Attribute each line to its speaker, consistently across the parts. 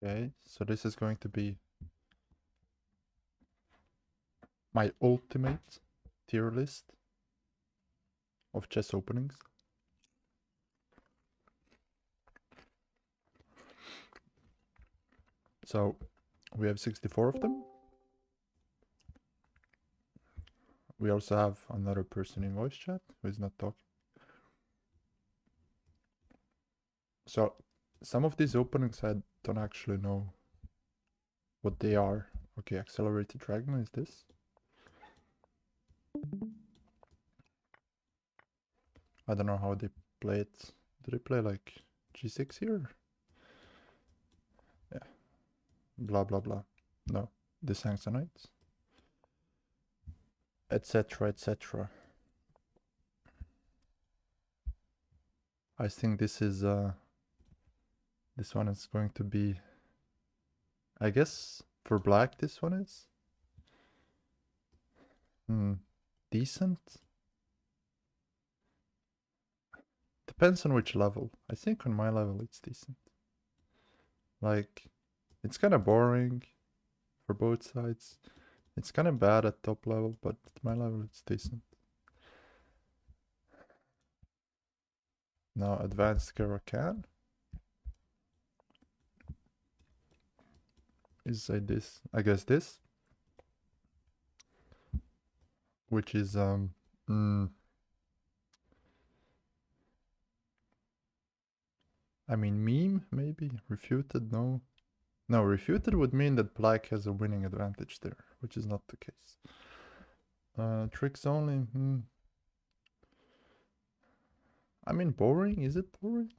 Speaker 1: Okay, so this is going to be my ultimate tier list of chess openings. So we have 64 of them. We also have another person in voice chat who is not talking. So some of these openings I don't actually know what they are. Okay, Accelerated Dragon is this. I don't know how they play it. Do they play like G6 here? Yeah. Blah blah blah. No. This hangs on it. Etc. etc. I think this one is going to be, I guess for black this one is decent. Depends on which level. I think on my level it's decent. Like, it's kind of boring for both sides. It's kind of bad at top level, but at my level it's decent. Now advanced Caro Kann is this, I guess this, which is I mean meme maybe, refuted, no. No, refuted would mean that black has a winning advantage there, which is not the case. Tricks only, I mean boring, is it boring?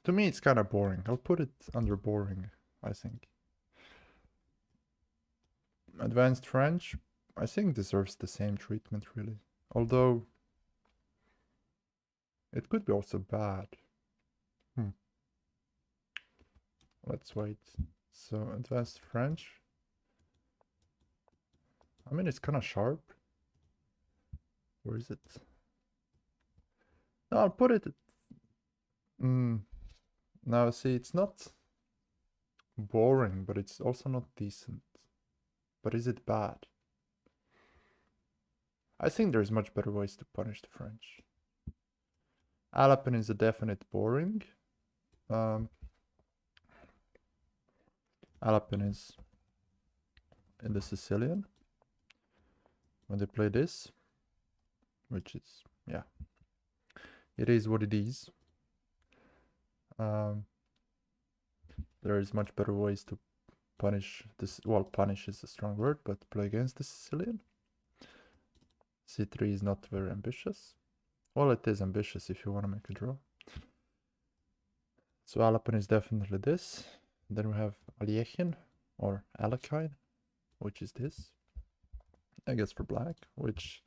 Speaker 1: To me it's kind of boring. I'll put it under boring, I think. Advanced French, I think deserves the same treatment really. Although it could be also bad. Let's wait. So advanced French. I mean, it's kind of sharp. Where is it? No, I'll put it. Now, see, it's not boring, but it's also not decent. But is it bad? I think there's much better ways to punish the French. Alapin is a definite boring. Alapin is in the Sicilian. When they play this, which is, yeah, it is what it is. There is much better ways to punish this. Well, punish is a strong word, but play against the Sicilian. C3 is not very ambitious. Well, it is ambitious if you want to make a draw. So Alapin is definitely this. Then we have Aljechin or Alakine, which is this. I guess for black, which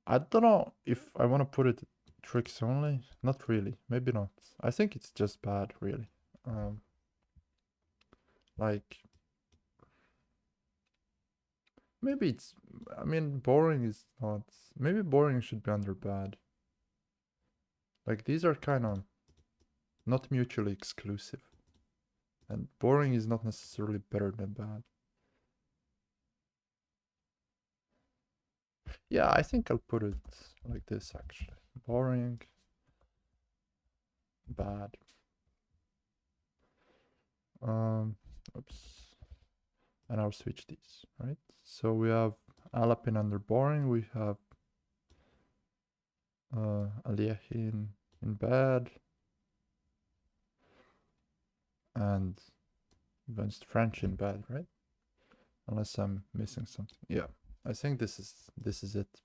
Speaker 1: I don't know if I want to put it tricks only. Not really. Maybe not. I think it's just bad, really. Like, maybe it's, I mean, boring is not, maybe boring should be under bad. Like, these are kind of not mutually exclusive. And boring is not necessarily better than bad. Yeah, I think I'll put it like this actually. Boring, bad. Oops. And I'll switch these, right? So we have Alapin under boring, we have Aljechin in bad, and advanced French in bad, right? Unless I'm missing something. Yeah, I think this is it.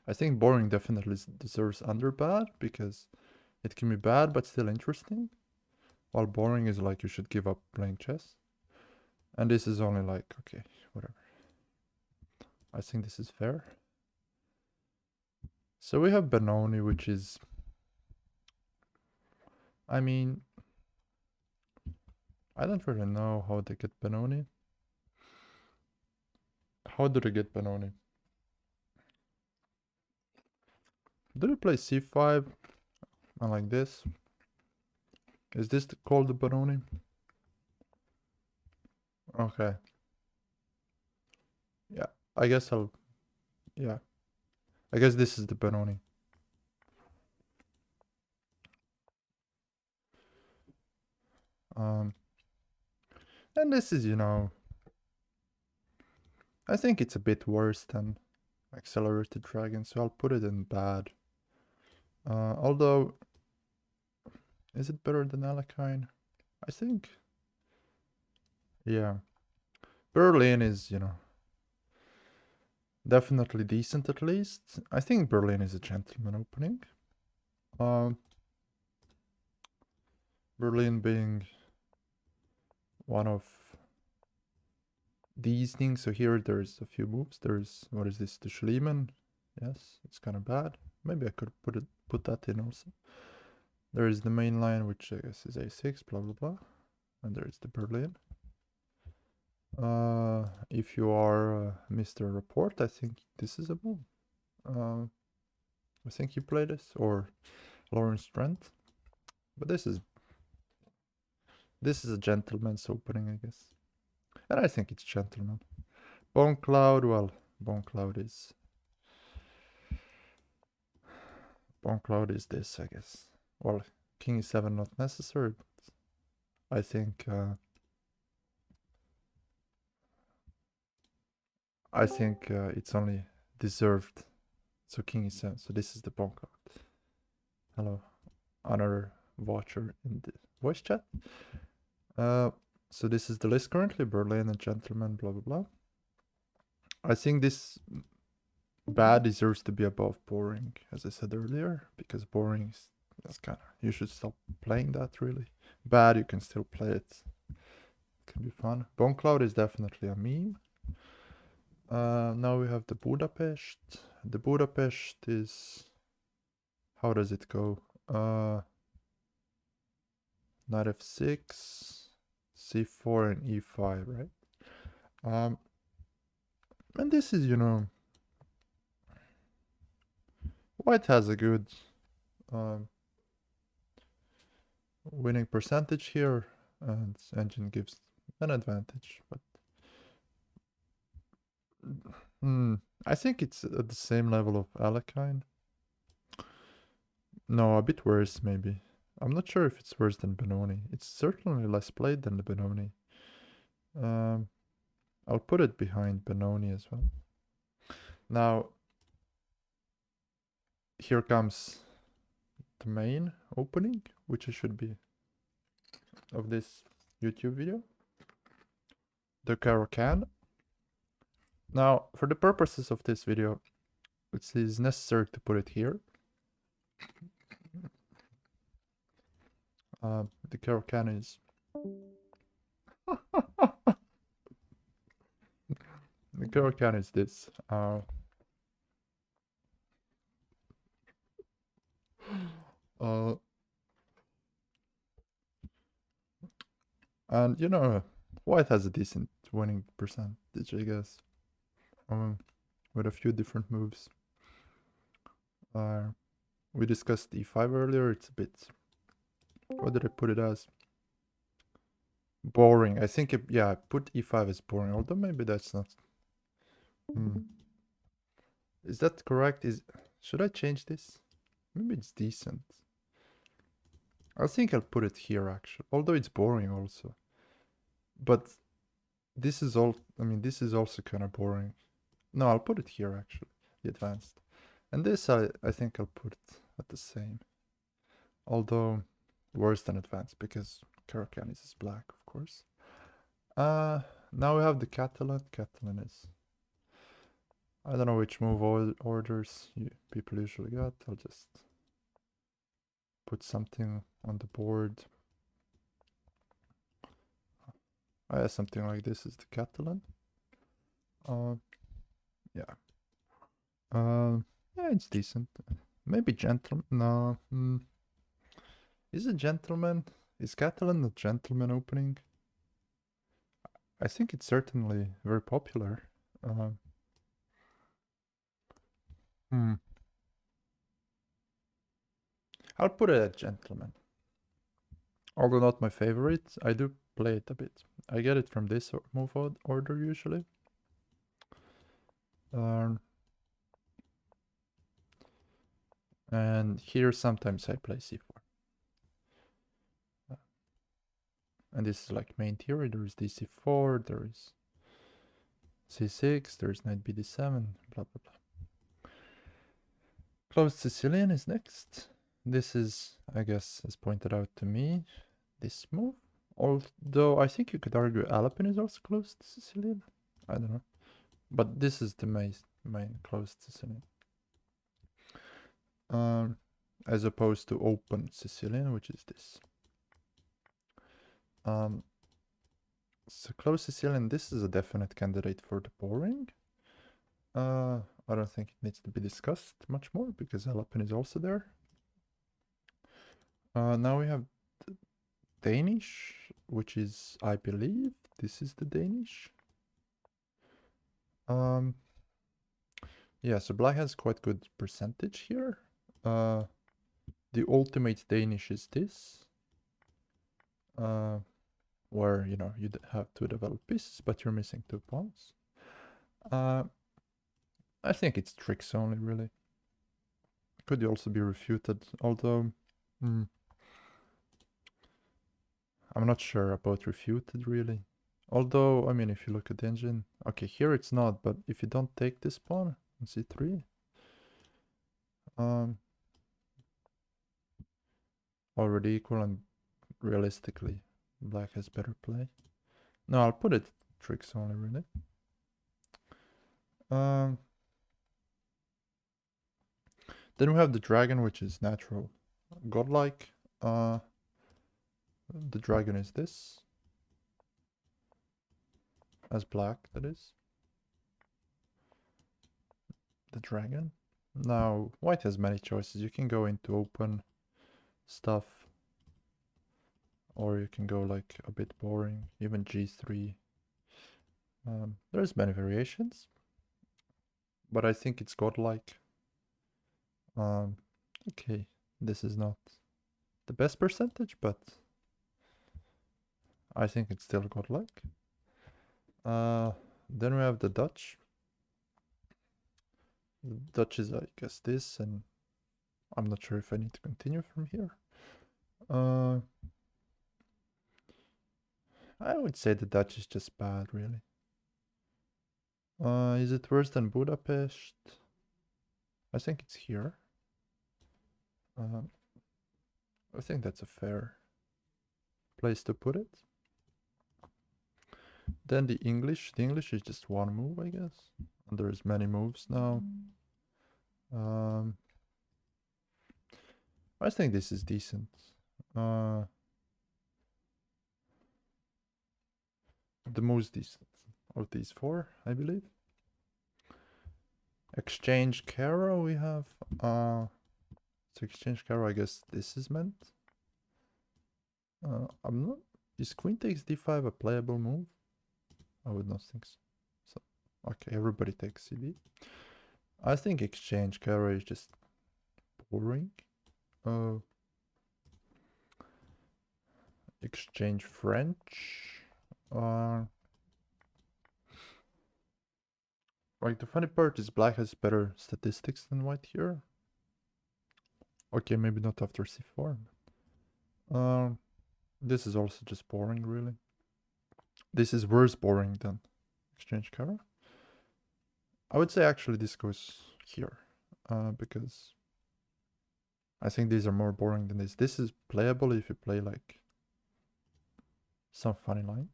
Speaker 1: I think boring definitely deserves under bad because it can be bad but still interesting, while boring is like you should give up playing chess. And this is only like, okay, whatever. I think this is fair. So we have Benoni, which is, I mean, I don't really know how they get Benoni. How do they get Benoni? Do they play c5 and like this? Is this called the Benoni? Okay. Yeah, I guess I'll... Yeah. I guess this is the Benoni. And this is, you know... I think it's a bit worse than Accelerated Dragon, so I'll put it in bad. Although... Is it better than Alakine? I think... Yeah. Berlin is, you know... Definitely decent at least. I think Berlin is a gentleman opening. Berlin being one of these things. So here there's a few moves. There's, what is this, the Schliemann? Yes, it's kind of bad. Maybe I could put that in also. There is the main line, which I guess is a6, blah blah blah. And there's the Berlin. If you are Mr. Report, I think this is a move. I think you play this, or Lawrence Trent. But this is a gentleman's opening, I guess. And I think it's gentleman. Bone Cloud, well, Bone Cloud is this, I guess. Well, King e7 not necessary, but I think it's only deserved. So King e7. So this is the Bone Cloud. Hello, another watcher in the voice chat. So this is the list currently: Berlin and gentleman, blah blah blah. I think this bad deserves to be above boring, as I said earlier, because boring is, that's kind of, you should stop playing that really. Bad, you can still play it. Can be fun. Bone Cloud is definitely a meme. Now we have the Budapest. The Budapest is, how does it go? Knight f6, c4 and e5, right? And this is, you know, white has a good winning percentage here, and engine gives an advantage, but I think it's at the same level of Alakine. No, a bit worse maybe. I'm not sure if it's worse than Benoni. It's certainly less played than the Benoni. I'll put it behind Benoni as well. Now, here comes the main opening, which should be of this YouTube video. The Caro Kann. Now, for the purposes of this video, it is necessary to put it here. The Caro Kann is... The Caro Kann is this. And you know, white has a decent winning percentage, I guess. With a few different moves. We discussed e5 earlier. It's a bit... What did I put it as? Boring. I think, yeah, I put e5 as boring, although maybe that's not... Is that correct? Should I change this? Maybe it's decent. I think I'll put it here, actually. Although it's boring also. But this is all... I mean, this is also kind of boring. No, I'll put it here, actually. The advanced. And this, I think I'll put it at the same. Although worse than advanced, because Caro Kann is black, of course. Now we have the Catalan. Catalan is... I don't know which move orders people usually got. I'll just put something on the board. I have something like this is the Catalan. Yeah. Yeah, it's decent. Maybe gentleman. No. Is it gentleman? Is Catalan a gentleman opening? I think it's certainly very popular. I'll put it at gentleman. Although not my favorite, I do play it a bit. I get it from this move order usually. And here sometimes I play c4. And this is like main theory. There is dc4, there is c6, there is knight bd7, blah blah blah. Closed Sicilian is next. This is, I guess, as pointed out to me, this move. Although I think you could argue Alpin is also closed Sicilian. I don't know. But this is the main closed Sicilian. As opposed to open Sicilian, which is this. So closed Sicilian, this is a definite candidate for the boring. I don't think it needs to be discussed much more because Alpin is also there. Now we have Danish, which is, I believe, this is the Danish. Yeah, so Black has quite good percentage here. The ultimate Danish is this. Where, you know, you have to develop pieces, but you're missing 2 pawns. I think it's tricks only, really. Could also be refuted, although I'm not sure about refuted, really. Although, I mean, if you look at the engine, okay, here it's not, but if you don't take this pawn on c3, already equal, and realistically, Black has better play. No, I'll put it tricks only, really. Then we have the dragon, which is natural godlike. The dragon is this. As black, that is. The dragon. Now, white has many choices. You can go into open stuff. Or you can go like a bit boring. Even g3. There's many variations. But I think it's godlike. Okay, this is not the best percentage, but I think it's still godlike. Then we have the Dutch. The Dutch is, I guess, this, and I'm not sure if I need to continue from here. I would say the Dutch is just bad, really. Is it worse than Budapest? I think it's here. I think that's a fair place to put it. Then the English. The English is just one move, I guess. And there's many moves now. I think this is decent. The most decent of these 4, I believe. Exchange Caro we have. So exchange Caro, I guess this is meant. I'm not. Is queen takes d5 a playable move? I would not think so. So okay, everybody takes cd. I think exchange Caro is just boring. Exchange French. Like, the funny part is black has better statistics than white here. Okay, maybe not after c4. This is also just boring, really. This is worse boring than exchange Caro. I would say actually this goes here, because I think these are more boring than this. This is playable if you play like some funny lines.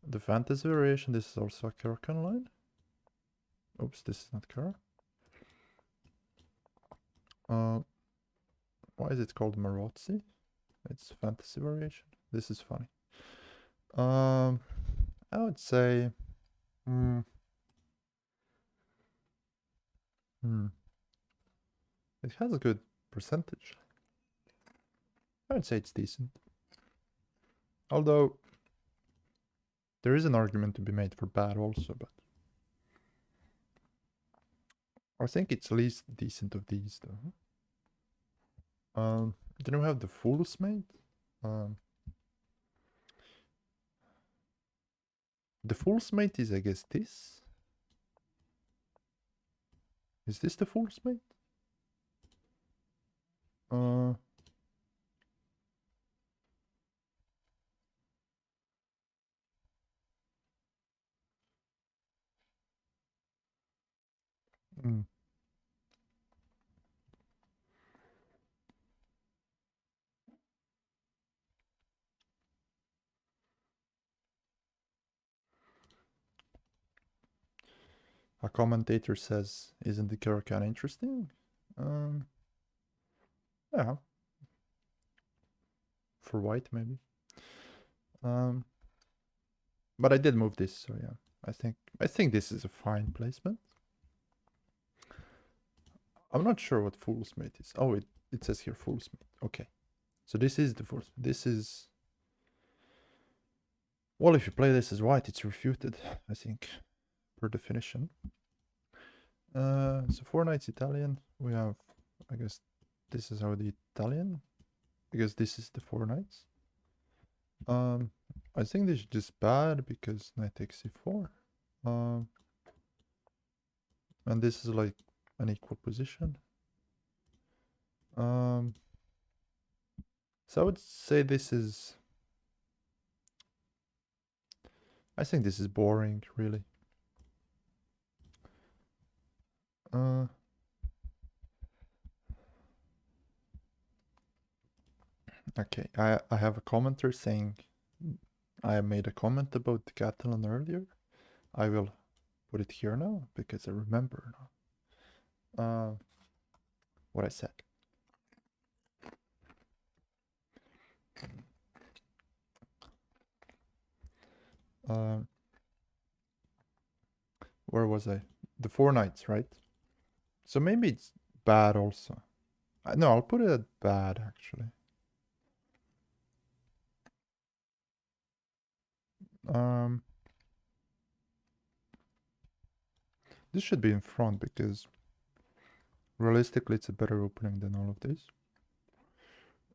Speaker 1: The fantasy variation, this is also a Caro Kann line. Oops, this is not Caro. Why is it called Marozzi? It's fantasy variation. This is funny. I would say it has a good percentage. I would say it's decent. Although there is an argument to be made for bad also, but I think it's least decent of these though. Then we have the fool's mate. The fool's mate is, I guess, this. Is this the fool's mate? Uh, mm. A commentator says, "Isn't the Caro Kann interesting?" Yeah, for white maybe. But I did move this, so yeah. I think this is a fine placement. I'm not sure what fool's mate is. Oh, it says here fool's mate. Okay, so this is the fool's. This is, well, if you play this as white, it's refuted, I think, per definition. So 4 knights Italian. We have, I guess, this is how the Italian, because this is the 4 knights. I think this is just bad because knight takes c4. And this is like an equal position. So I would say this is, I think this is boring, really. Okay, I have a commenter saying I made a comment about the Catalan earlier. I will put it here now because I remember now what I said. Where was I? The 4 knights, right? So maybe it's bad also. No, I'll put it at bad actually. This should be in front because realistically it's a better opening than all of this.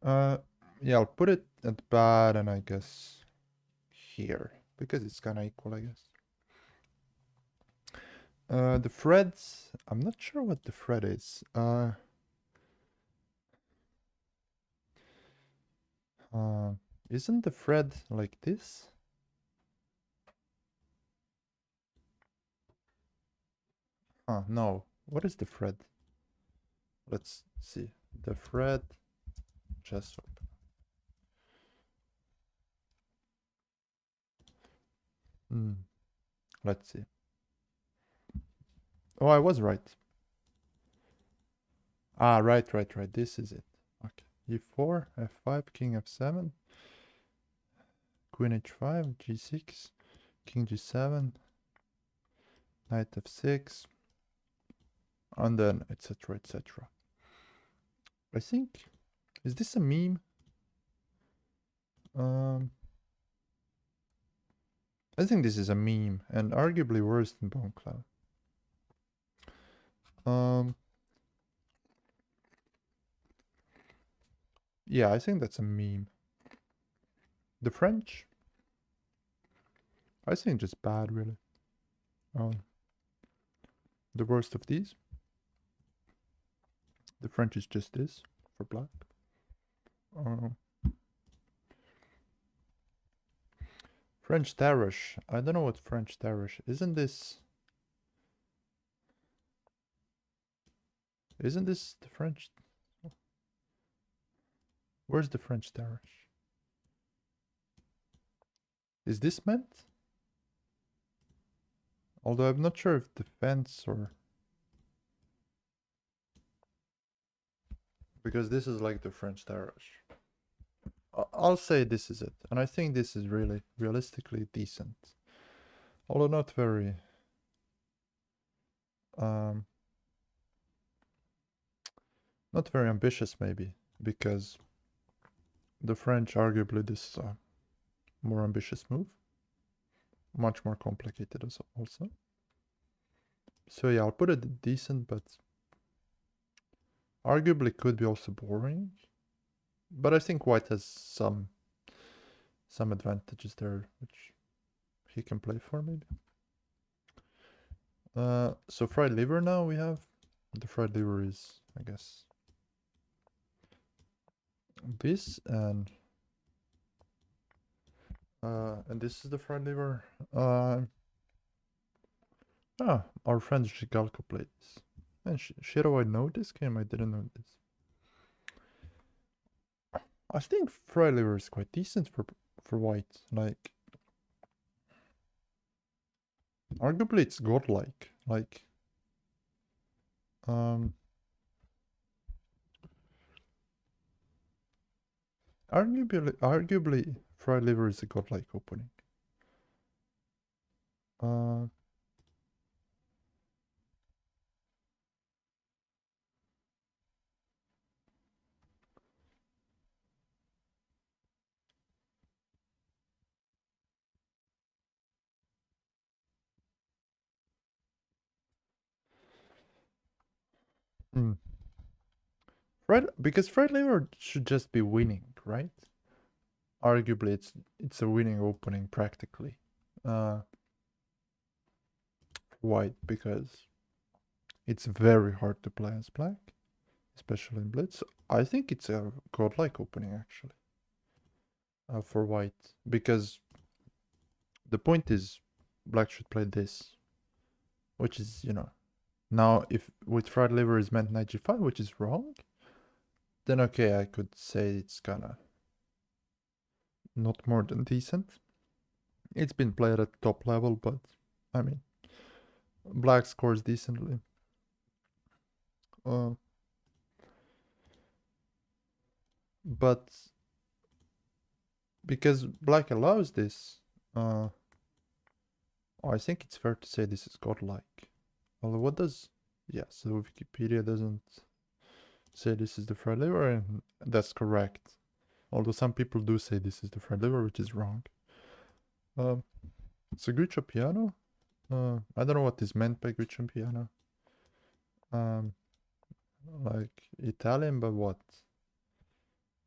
Speaker 1: Yeah, I'll put it at bad and I guess here because it's kind of equal, I guess. The threads, I'm not sure what the thread is. Isn't the thread like this? No. What is the thread? Let's see. The thread, just open. Let's see. Oh, I was right. Right. This is it. Okay. e4, f5, king f7, queen h5, g6, king g7, knight f6, and then etc. etc. I think, is this a meme? I think this is a meme and arguably worse than Bone Cloud. Yeah, I think that's a meme. The French, I think just bad, really. The worst of these. The French is just this for black. French Tarrasch. I don't know what French Tarrasch. Isn't this the French? Where's the French Tarrasch? Is this meant? Although I'm not sure if defense or... Because this is like the French Tarrasch. I'll say this is it. And I think this is really, realistically decent. Although not very... not very ambitious, maybe. Because the French, arguably, this is a more ambitious move. Much more complicated also. So yeah, I'll put it decent, but arguably could be also boring. But I think white has some advantages there, which he can play for maybe. So fried liver now we have. The fried liver is, I guess, this and this is the fried liver. Our friend Shigalko played this. And Shiro, I know this game. I didn't know this. I think fried liver is quite decent for white. Like, arguably it's godlike. Like, arguably fried liver is a godlike opening. Uh, hmm. Because fried liver should just be winning, right? Arguably, it's a winning opening practically. White because it's very hard to play as black, especially in blitz. I think it's a godlike opening actually for white because the point is black should play this, which is now if with fried liver is meant knight g5, which is wrong, then okay, I could say it's kinda not more than decent. It's been played at top level, but I mean, black scores decently. Uh, but because black allows this, I think it's fair to say this is godlike. Although what does... Yeah, so Wikipedia doesn't say this is the fried liver, and that's correct. Although some people do say this is the fried liver, which is wrong. So Guccio piano? I don't know what is meant by Guccio piano. Like Italian, but what?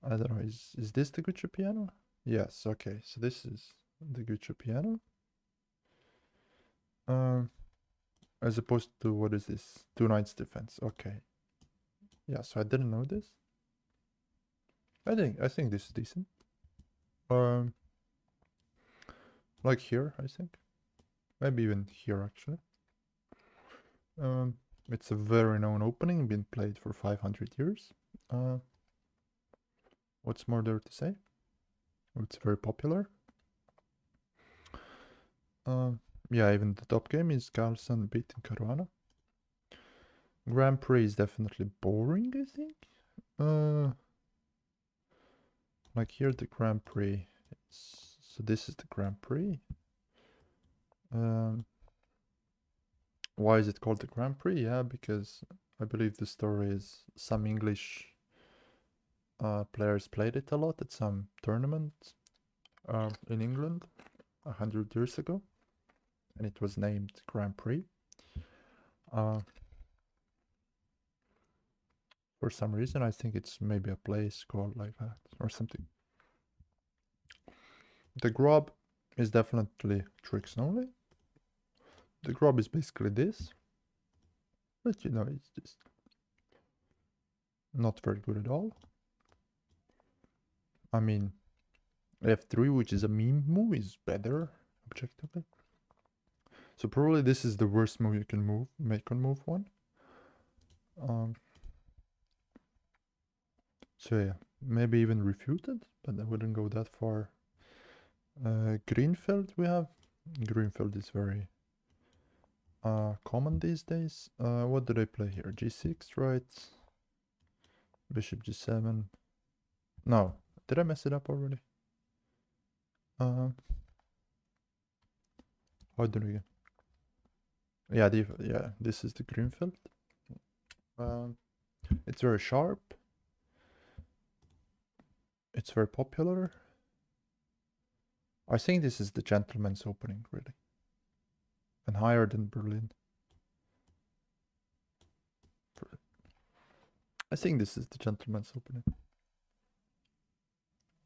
Speaker 1: I don't know. Is this the Guccio piano? Yes. Okay. So this is the Guccio piano. As opposed to what is this? Two knights defense. Okay. Yeah. So I didn't know this. I think this is decent. Like here, I think. Maybe even here actually. It's a very known opening, been played for 500 years. What's more there to say? It's very popular. Yeah, even the top game is Carlsen beating Caruana. Grand Prix is definitely boring, I think. Like here the Grand Prix. So this is the Grand Prix. Why is it called the Grand Prix? Yeah, because I believe the story is some English players played it a lot at some tournament in England 100 years ago, and it was named Grand Prix. For some reason, I think it's maybe a place called like that or something. The grub is definitely tricks only. The grub is basically this, but it's just not very good at all. I mean, f3, which is a meme move, is better objectively. So probably this is the worst move you can make on move 1. So yeah, maybe even refuted, but I wouldn't go that far. Greenfeld we have. Greenfeld is very common these days. What do they play here? G6, right? Bishop G7. No, did I mess it up already? How do we... Yeah, this is the Greenfeld. It's very sharp. It's very popular. I think this is the gentleman's opening, really. And higher than Berlin. I think this is the gentleman's opening.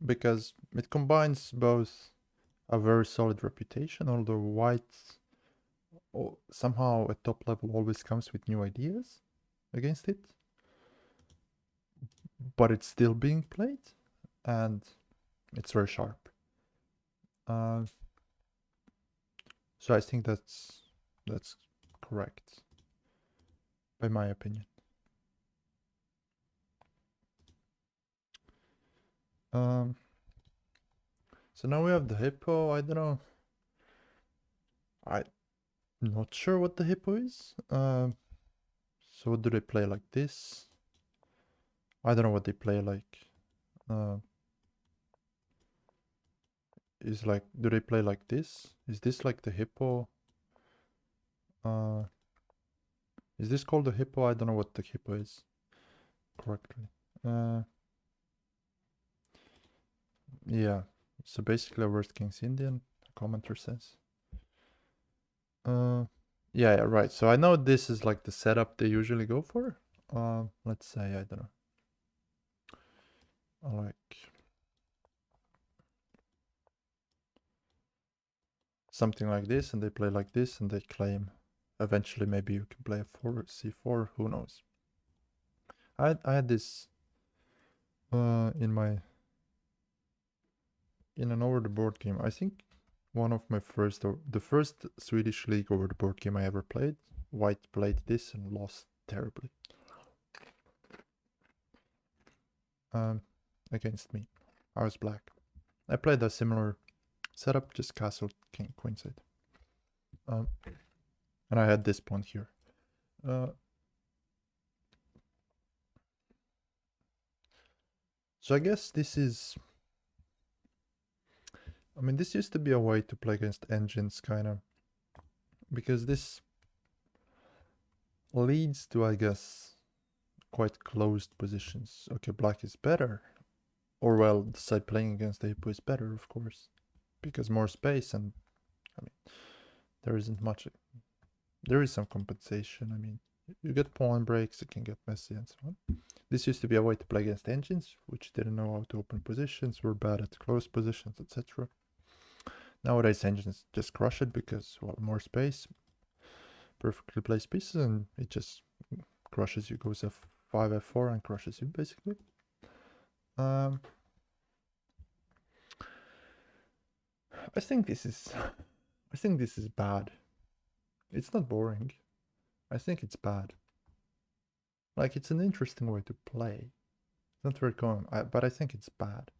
Speaker 1: because it combines both a very solid reputation, although white somehow at top level always comes with new ideas against it, but it's still being played, and it's very sharp. Uh, so I think that's correct, by my opinion. Um, so now we have the hippo. I don't know. I'm not sure what the hippo is. So do they play like this? I don't know what they play like. Uh, is like, do they play like this? Is this like the hippo? Uh, is this called the hippo? I don't know what the hippo is correctly. Yeah. So basically, a worst king's Indian. A commenter says. Yeah, yeah, right. So I know this is like the setup they usually go for. Let's say I don't know. Like something like this, and they play like this, and they claim eventually maybe you can play a 4 c4. Who knows? I had this in an over the board game. I think one of my first or the first Swedish league over the board game I ever played. White played this and lost terribly. Against me. I was black. I played a similar setup, just castle, king, queenside. And I had this pawn here. So I guess this is... I mean, this used to be a way to play against engines, kind of. Because this leads to, I guess, quite closed positions. Okay, black is better. Or, well, the side playing against the hippo is better, of course. Because more space and, I mean, there isn't much... There is some compensation, I mean. You get pawn breaks, it can get messy and so on. This used to be a way to play against engines, which didn't know how to open positions, were bad at closed positions, etc. Nowadays, engines just crush it because, well, more space, perfectly placed pieces, and it just crushes you, goes f5, f4, and crushes you, basically. I think this is... I think this is bad. It's not boring. I think it's bad. Like, it's an interesting way to play. It's not very common, but I think it's bad.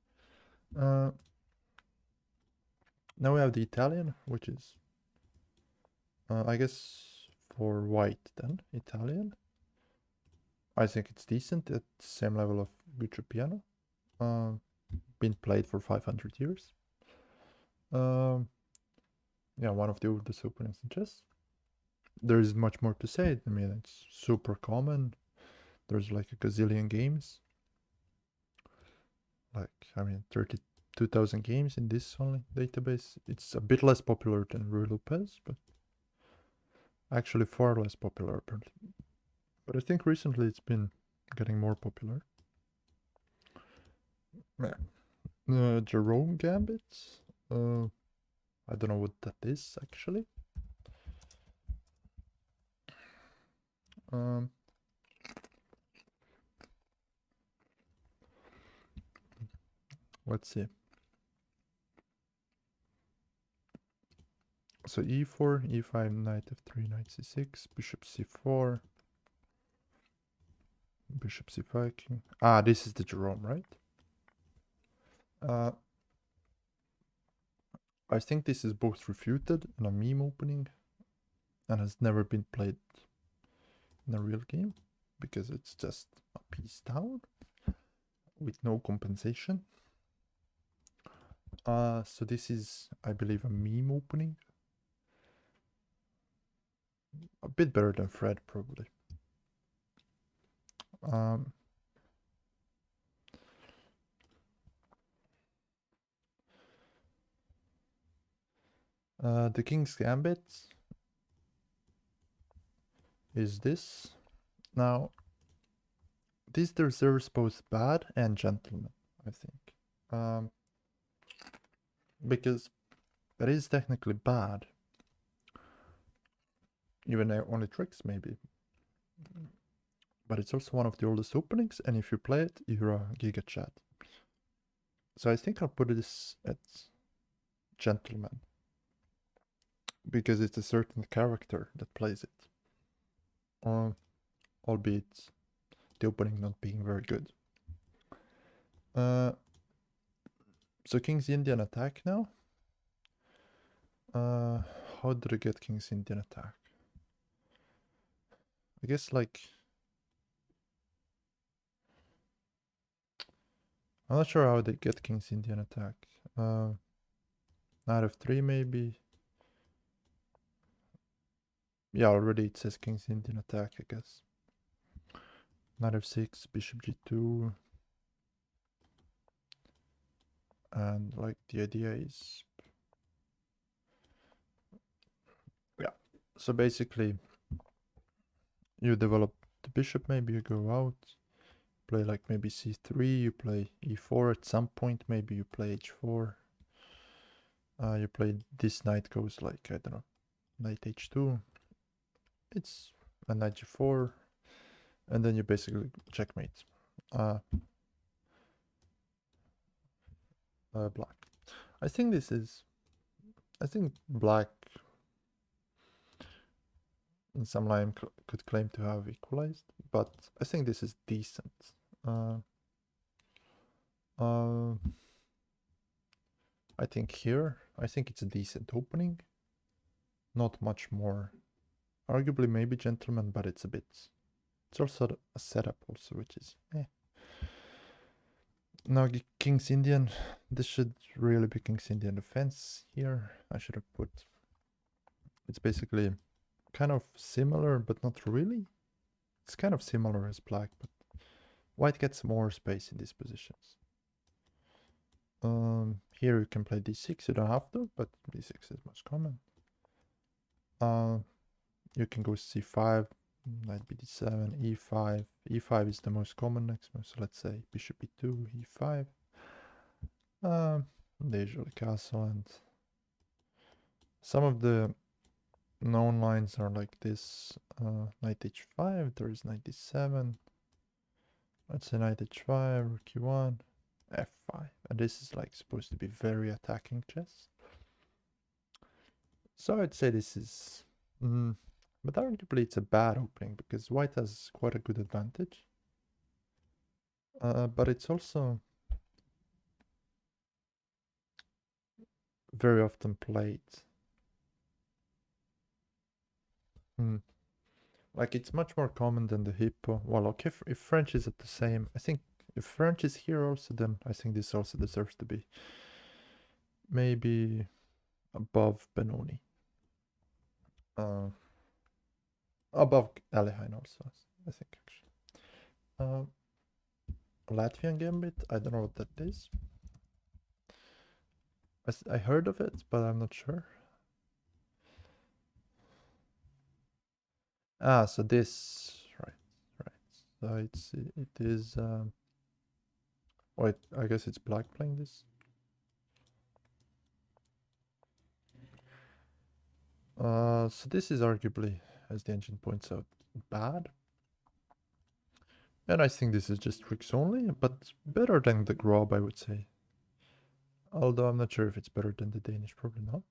Speaker 1: Now we have the Italian, which is, I guess, for white then, Italian. I think it's decent at the same level of Guccio Piano. Been played for 500 years. Yeah, one of the oldest openings in chess. There is much more to say. I mean, it's super common. There's like a gazillion games. Like, I mean, 32,000 games in this only database. It's a bit less popular than Rui Lopez, but actually far less popular apparently. But I think recently it's been getting more popular. Yeah. Jerome Gambit. I don't know what that is actually. Let's see. So e4, e5, knight f3, knight c6, bishop c4, bishop c5, king. Ah, this is the Jerome, right? I think this is both refuted in a meme opening and has never been played in a real game because it's just a piece down with no compensation. So this is, I believe, a meme opening. A bit better than Fred, probably. The King's Gambit is this. Now, this deserves both bad and gentleman, I think. Um, because it is technically bad. Even only tricks, maybe. But it's also one of the oldest openings, and if you play it, you're a Giga Chat. So I think I'll put this at Gentleman. Because it's a certain character that plays it. Albeit the opening not being very good. So King's Indian attack now. How did I get King's Indian attack? I guess like... I'm not sure how they get King's Indian attack. Knight of 3 maybe. Yeah, already it says King's Indian attack, I guess. Knight of 6, Bishop G2. And like the idea is... Yeah. So basically, you develop the bishop, maybe you go out. Play like maybe c3, you play e4 at some point, maybe you play h4. You play this knight goes like, I don't know, knight h2. It's a knight g4, and then you basically checkmate. Black. I think this is... I think black in some line could claim to have equalized, but I think this is decent. I think here, I think it's a decent opening. Not much more. Arguably maybe Gentleman, but it's a bit... It's also a setup also, which is... Now King's Indian. This should really be King's Indian defense here. I should have put... It's basically kind of similar, but not really. It's kind of similar as black, but white gets more space in these positions. Here you can play d6, you don't have to, but d6 is most common. You can go c5, knight bd7, e5. e5 is the most common next move, so let's say bishop e2, e5. The usual castle, and some of the known lines are like this. Knight h5, there is knight d7. Let's say knight h5, rook e1, f5. And this is like supposed to be very attacking chess. So I'd say this is... but arguably it's a bad opening because white has quite a good advantage. But it's also very often played. Like it's much more common than the hippo. Well, okay, if French is at the same, I think if French is here also, then I think this also deserves to be maybe above Benoni. Above Alehain also, I think actually. Latvian Gambit, I don't know what that is. I heard of it, but I'm not sure. So this, right. So it is, wait, I guess it's black playing this. So this is arguably, as the engine points out, bad. And I think this is just tricks only, but better than the Grob, I would say. Although I'm not sure if it's better than the Danish, probably not.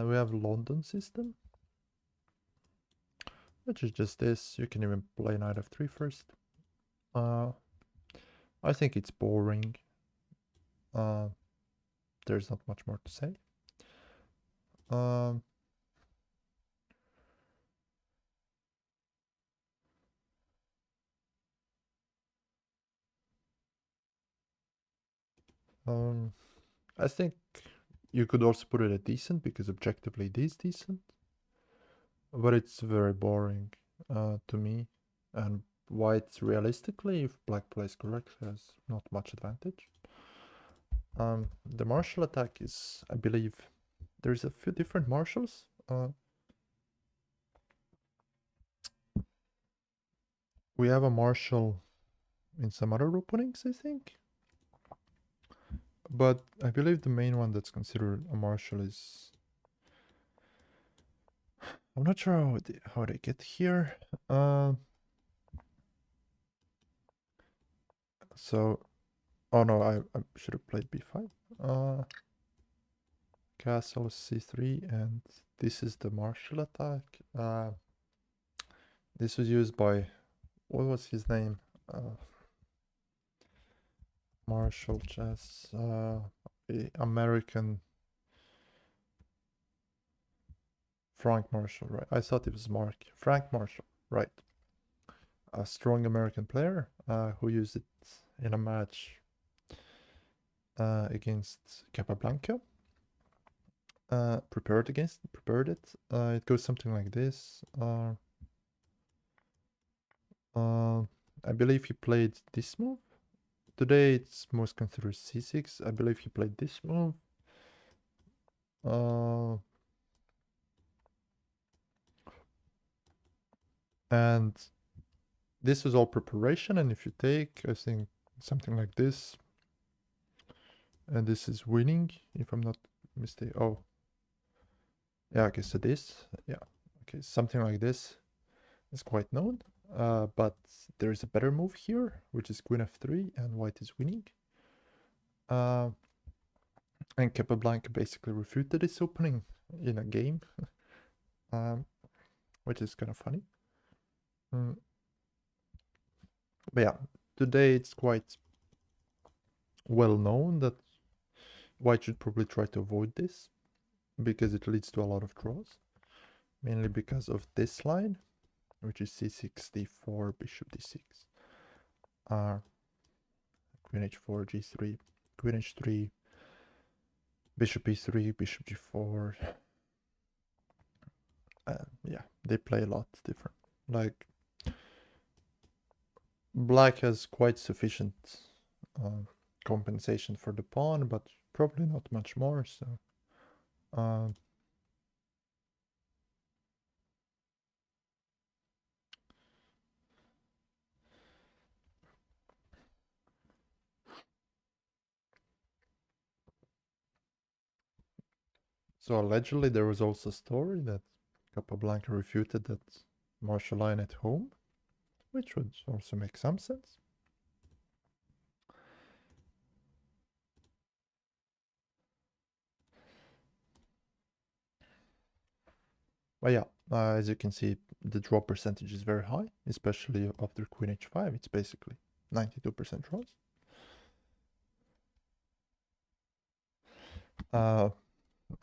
Speaker 1: We have London system, which is just this. You can even play knight f3 first. I think it's boring. There's not much more to say. I think you could also put it at decent because objectively it is decent, but it's very boring to me. And white, realistically, if black plays correctly, has not much advantage. The martial attack is, I believe, there's a few different martials. We have a martial in some other openings, I think. But I believe the main one that's considered a marshal is... I'm not sure how they get here. So... Oh no, I should have played b5. Castle c3, and this is the marshal attack. This was used by... What was his name? Marshall chess. The American... Frank Marshall, right? I thought it was Frank Marshall, right? A strong American player who used it in a match against Capablanca. Prepared it. It goes something like this. I believe he played this move. Today it's most considered c6. I believe he played this move. And this was all preparation, and if you take, I think, something like this, and this is winning, if I'm not mistaken. Oh, yeah, okay, so this, yeah, okay, something like this is quite known, but there is a better move here, which is queen f3, and white is winning. And Capablanca basically refuted this opening in a game, which is kind of funny. But yeah, today it's quite well known that white should probably try to avoid this, because it leads to a lot of draws, mainly because of this line, which is c6, d4, bishop d6, queen h4, g3, queen h3, bishop e3, bishop g4. Yeah, they play a lot different. Like, black has quite sufficient compensation for the pawn, but probably not much more, so... So allegedly there was also a story that Capablanca refuted that martial line at home, which would also make some sense. But yeah, as you can see, the draw percentage is very high, especially after queen h5. It's basically 92% draws.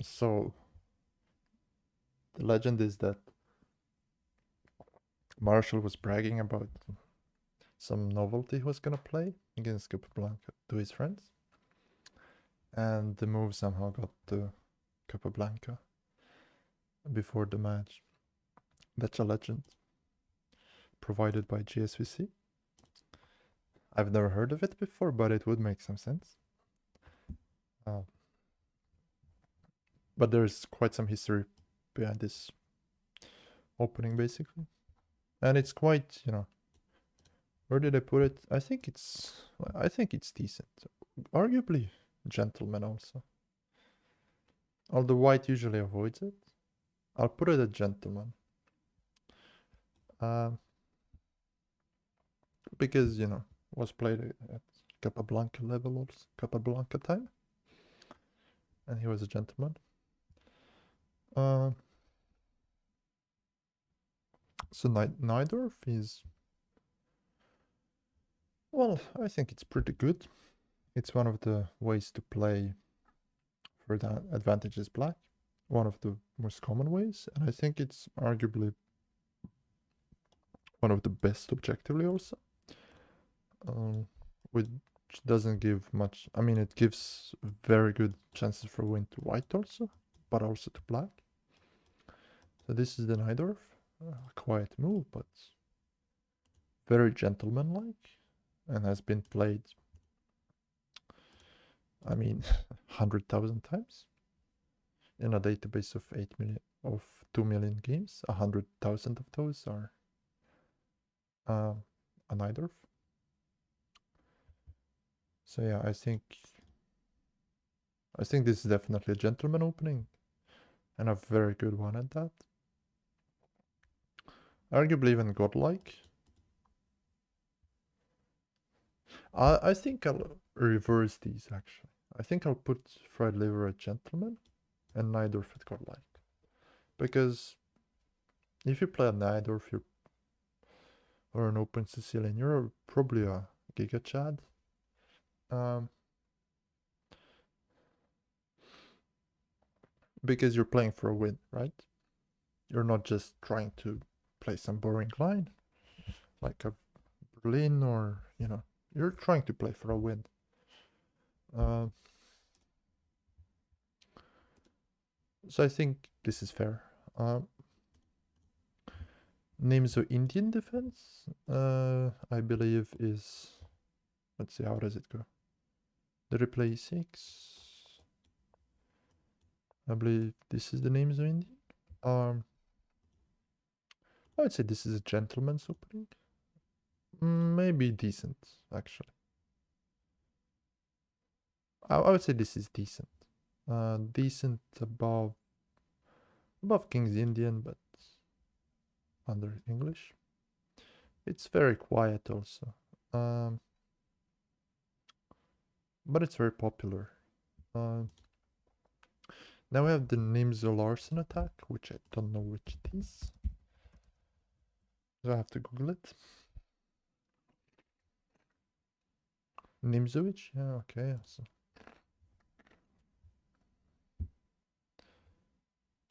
Speaker 1: So the legend is that Marshall was bragging about some novelty he was gonna play against Capablanca to his friends, and the move somehow got to Capablanca before the match. That's a legend provided by GSVC. I've never heard of it before, but it would make some sense. But there's quite some history behind this opening, basically. And it's quite, where did I put it? I think it's decent. Arguably gentleman also. Although white usually avoids it. I'll put it at gentleman. Because, was played at Capablanca level also, Capablanca time. And he was a gentleman. So Najdorf is... Well, I think it's pretty good. It's one of the ways to play for the advantages black. One of the most common ways. And I think it's arguably one of the best objectively also. Which doesn't give much... I mean, it gives very good chances for win to white also, but also to black. So this is the Najdorf. A quiet move, but very gentlemanlike, and has been played, I mean, 100,000 times in a database of 2 million games. 100,000 of those are a Najdorf. So yeah, I think I think this is definitely a gentleman opening, and a very good one at that. Arguably even godlike. I think I'll reverse these actually. I think I'll put fried liver at gentleman and Najdorf at godlike. Because if you play a Najdorf or an open Sicilian, you're probably a Giga Chad. Because you're playing for a win, right? You're not just trying to play some boring line like a Berlin or, you're trying to play for a win. So I think this is fair. Names of Indian defense, I believe is, let's see, how does it go? The replay e6. I believe this is the names of Indian. I would say this is a gentleman's opening. Maybe decent, actually. I would say this is decent. Decent above King's Indian, but under English. It's very quiet also. But it's very popular. Now we have the Nimzo Larsen attack, which I don't know which it is. So I have to Google it. Nimzovic? Yeah, okay. So.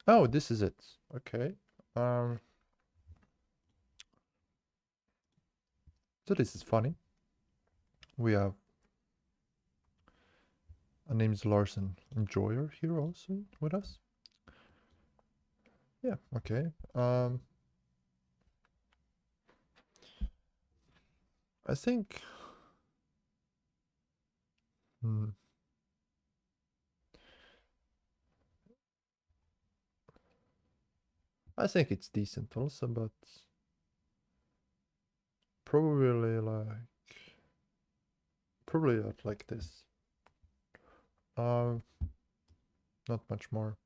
Speaker 1: Oh, this is it. Okay. So this is funny. We have a Nimzo Larsen enjoyer here also with us. Yeah, okay. I think I think it's decent also, but probably not like this. Not much more.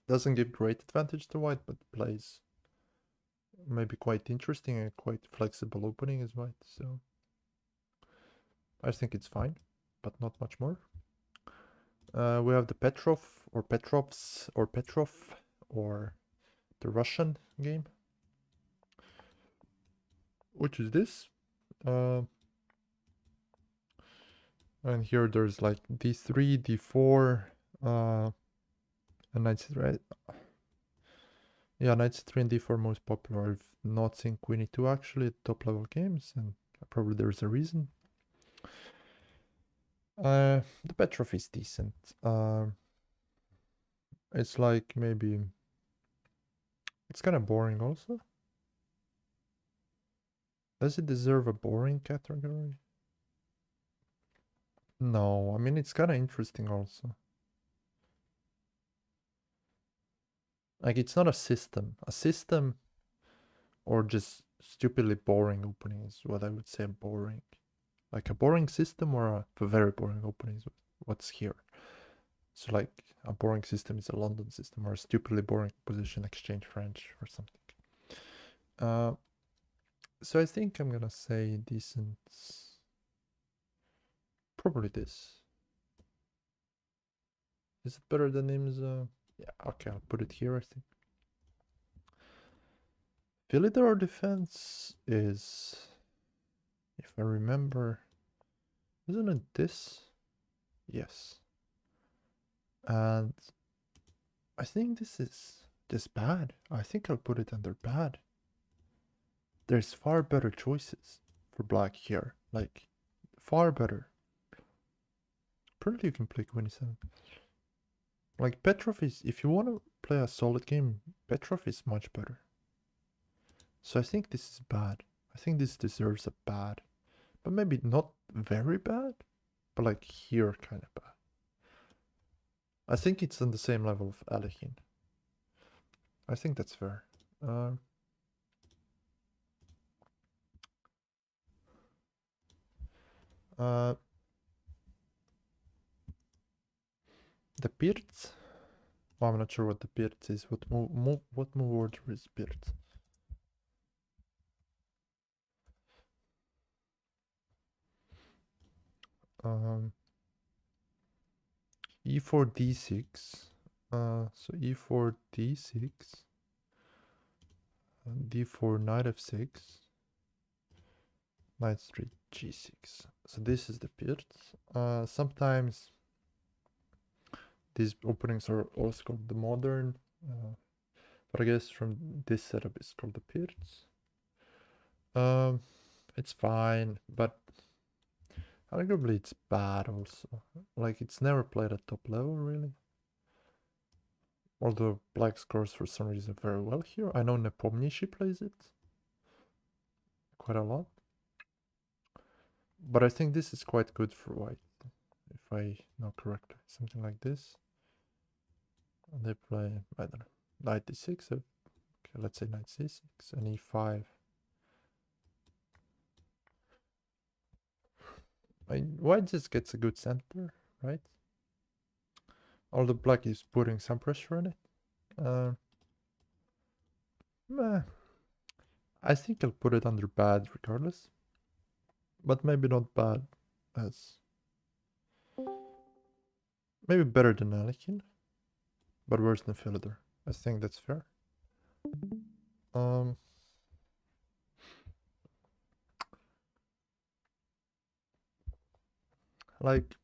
Speaker 1: Doesn't give great advantage to white, but plays maybe quite interesting and quite flexible opening as white. So I think it's fine, but not much more. We have the Petrov or Petrovs or Petrov or the Russian game, which is this. And here there's like d3, d4, and knight c3. Yeah, knight c3 and d4 most popular. I've not seen queen e2 actually at top level games, and probably there's a reason. The Petrov is decent. It's like maybe it's kind of boring also. Does it deserve a boring category? No, I mean it's kind of interesting also. Like it's not a system. A system or just stupidly boring opening is what I would say boring. Like a boring system or a very boring opening is what's here. So like a boring system is a London system or a stupidly boring position exchange French or something. So I think I'm gonna say decent. Probably this. Is it better than names? Yeah, okay, I'll put it here, I think. Philidor defense is, if I remember, isn't it this? Yes. And I think this is this bad. I think I'll put it under bad. There's far better choices for black here. Like, far better. Probably you can play Queen e7. Like, Petrov is, if you want to play a solid game, Petrov is much better. So I think this is bad. I think this deserves a bad. But maybe not very bad, but like here kind of bad. I think it's on the same level of Alekhine. I think that's fair. The Pirts? Oh, I'm not sure what the Pirts is. What move order is Pirts? E4 d6. So e4 d6. D4 knight f6. Knight 3 g6. So this is the Pirts. Sometimes these openings are also called the modern. But I guess from this setup it's called the Pirts. It's fine, but arguably it's bad also. Like, it's never played at top level, really. Although black scores for some reason very well here. I know Nepomniachtchi plays it quite a lot. But I think this is quite good for white, if I know correctly. Something like this. And they play, I don't know, knight d6. Okay, let's say knight c6 and e5. White just gets a good center, right? Although black is putting some pressure on it. I think I'll put it under bad regardless. But maybe not bad as... Maybe better than Anakin. But worse than Philidor. I think that's fair. Like,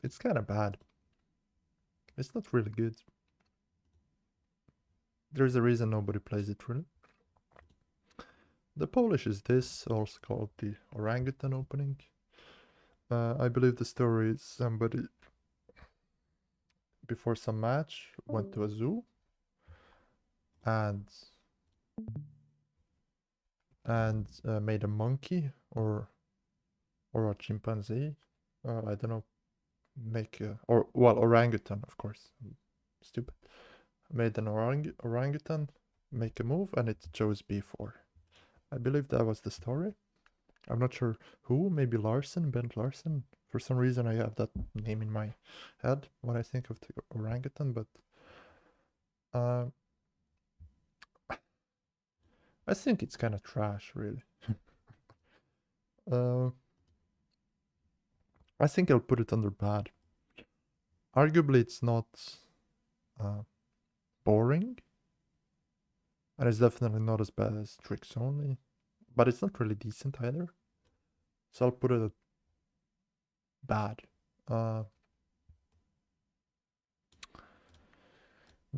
Speaker 1: it's kind of bad. It's not really good. There's a reason nobody plays it, really. The Polish is this, also called the orangutan opening. I believe the story is somebody before some match went to a zoo and made a monkey or a chimpanzee. I don't know. Make a, or well, orangutan, of course. Stupid. Made an orangutan make a move and it chose b4. I believe that was the story. I'm not sure who, maybe Larsen, Bent Larsen. For some reason I have that name in my head when I think of the orangutan, but I think it's kind of trash, really. I think I'll put it under bad. Arguably it's not boring, and it's definitely not as bad as Tricks Only, but it's not really decent either. So I'll put it at bad. The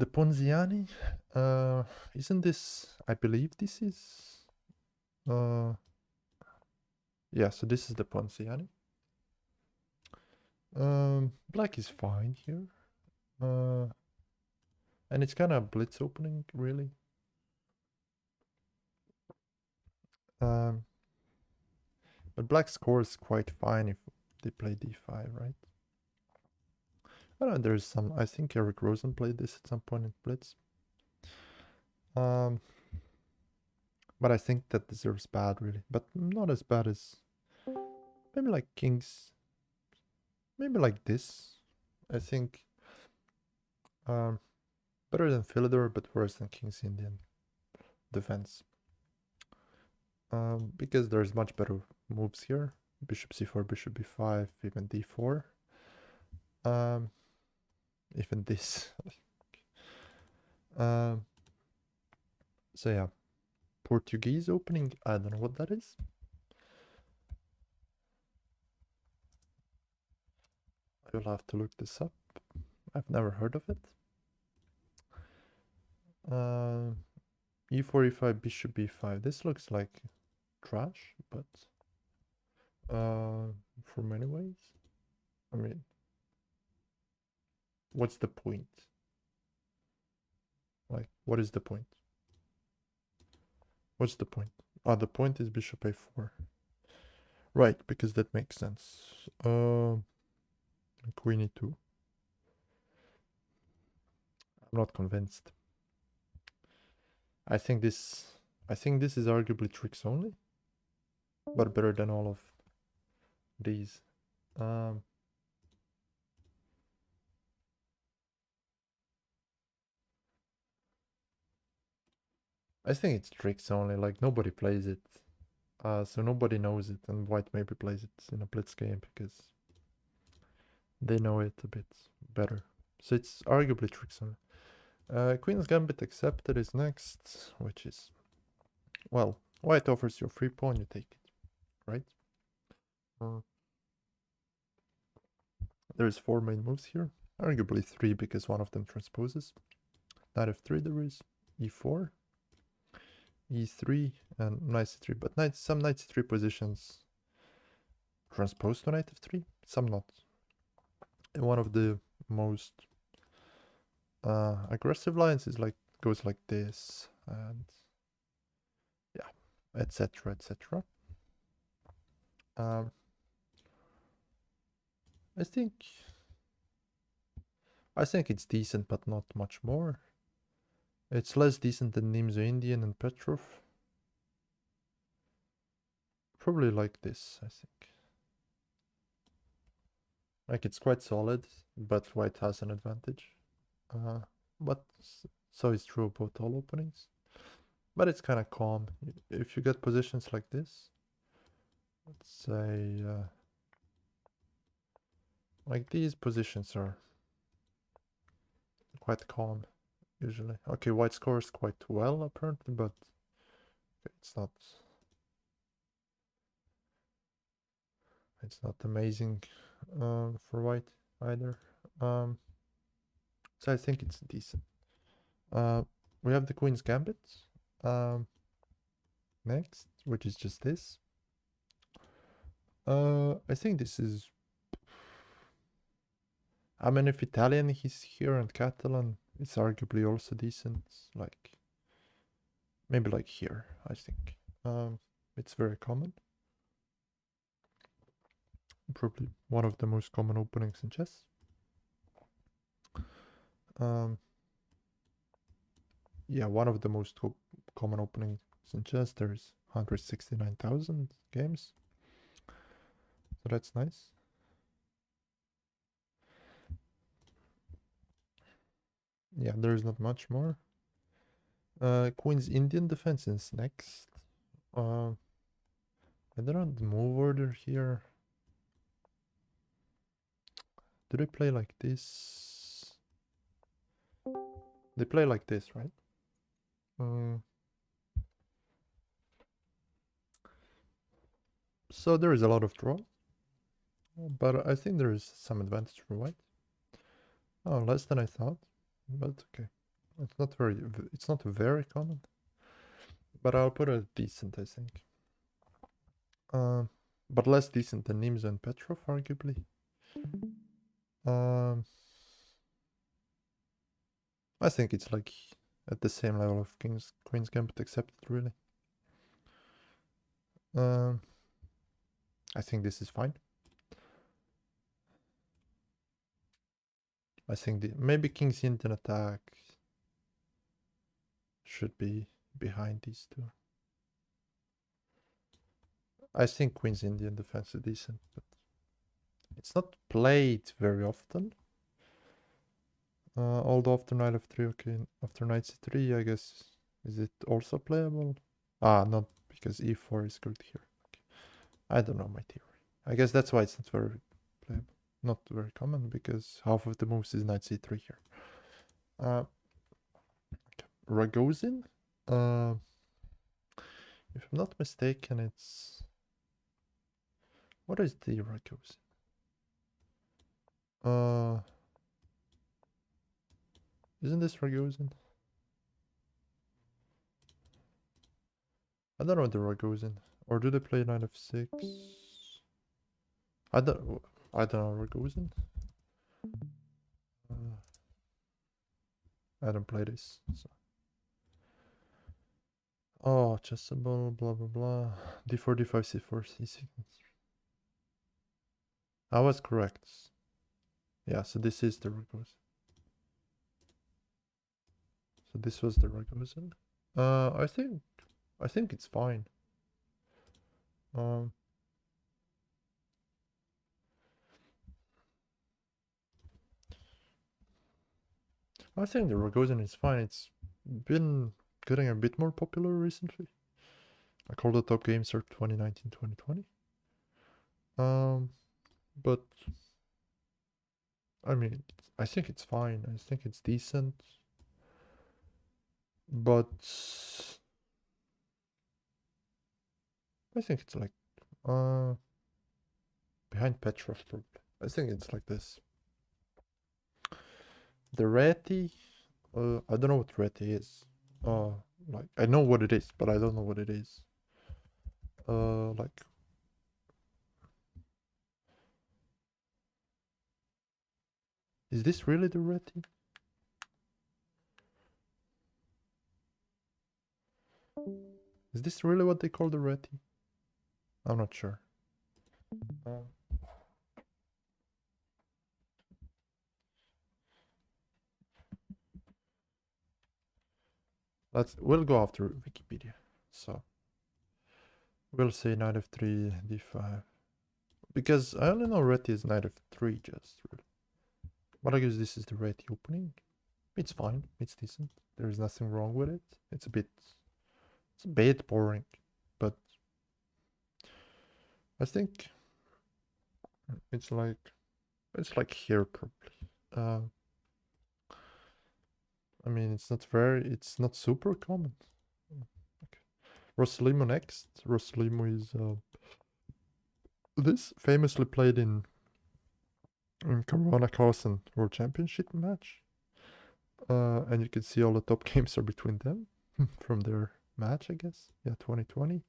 Speaker 1: Ponziani, isn't this, I believe this is, yeah, so this is the Ponziani. Black is fine here. And it's kind of blitz opening, really. But black scores quite fine if they play d5, right? I don't know, there's some, I think Eric Rosen played this at some point in blitz. But I think that deserves bad, really. But not as bad as maybe like kings. Maybe like this. I think better than Philidor, but worse than King's Indian defense. Because there's much better moves here. Bishop c4, bishop b5, even d4. Even this. So yeah. Portuguese opening, I don't know what that is. I'll have to look this up. I've never heard of it. E4, e5, bishop b5. This looks like trash, but for many ways. I mean, what's the point? Like, what is the point? What's the point? Ah, the point is bishop a4. Right, because that makes sense. Queen e2. I'm not convinced. I think this is arguably tricks only, but better than all of these. I think it's tricks only, like nobody plays it. So nobody knows it, and white maybe plays it in a blitz game because they know it a bit better. So it's arguably tricks only. Queen's Gambit Accepted is next, which is, well, white offers you a free pawn, you take it, right? There's 4 main moves here, arguably 3 because one of them transposes. Knight f3 there is, e4, e3, and knight c3, but some knight c3 positions transpose to knight f3, some not. And one of the most aggressive lines is like, goes like this, and yeah, etc, etc. Um, I think it's decent, but not much more. It's less decent than Nimzo Indian and Petrov. Probably like this, I think. Like it's quite solid, but white has an advantage. But so it's true about all openings. But it's kind of calm. If you get positions like this, let's say, like these positions are quite calm usually. Okay, white scores quite well apparently, but it's not amazing for white either. So I think it's decent. We have the Queen's Gambit next, which is just this. I think this is. I mean, if Italian is here and Catalan, it's arguably also decent. Like maybe like here, I think. It's very common. Probably one of the most common openings in chess. Yeah, one of the most common openings in chess. There's 169,000 games, so that's nice. Yeah, there's not much more. Queen's Indian defense is next. I don't know the move order here. Do they play like this? They play like this, right? So there is a lot of draw, but I think there is some advantage for white. Oh, less than I thought, but okay. It's not very common, but I'll put a decent, I think. But less decent than Nimzo and Petrov, arguably. I think it's like at the same level of Queen's Gambit Accepted, really. I think this is fine. I think maybe King's Indian attack should be behind these two. I think Queen's Indian defense is decent, but it's not played very often. Although after knight f3, okay, after knight c3, I guess, is it also playable? Not because e4 is good here. Okay. I don't know my theory. I guess that's why it's not very playable. Not very common, because half of the moves is knight c3 here. Ragozin? If I'm not mistaken, it's... What is the Ragozin? Isn't this Ragozin? I don't know the Ragozin. Or do they play knight f6? I don't know Ragozin. I don't play this. So. Oh, chessable, blah blah blah. d4, d5, c4, c6. I was correct. Yeah, so this is the Ragozin. So this was the Ragozin. I think it's fine. I think the Ragozin is fine. It's been getting a bit more popular recently. Like all the top games are 2019, 2020. But I mean, I think it's fine. I think it's decent. But I think it's like behind Petrov probably. I think it's like this. The Reti, I don't know what Reti is. Like I know what it is, but I don't know what it is. Like is this really the Reti? Is this really what they call the Reti? I'm not sure. We'll go after Wikipedia. So we'll say knight f3, d5. Because I only know Reti is knight f3 just really. But I guess this is the Reti opening. It's fine. It's decent. There's nothing wrong with it. It's a bit boring, but I think it's like here probably. I mean, it's not super common. Okay. Rossolimo next. Rossolimo is this famously played in Caro Kann World Championship match. And you can see all the top games are between them from their match, I guess. Yeah, 2020.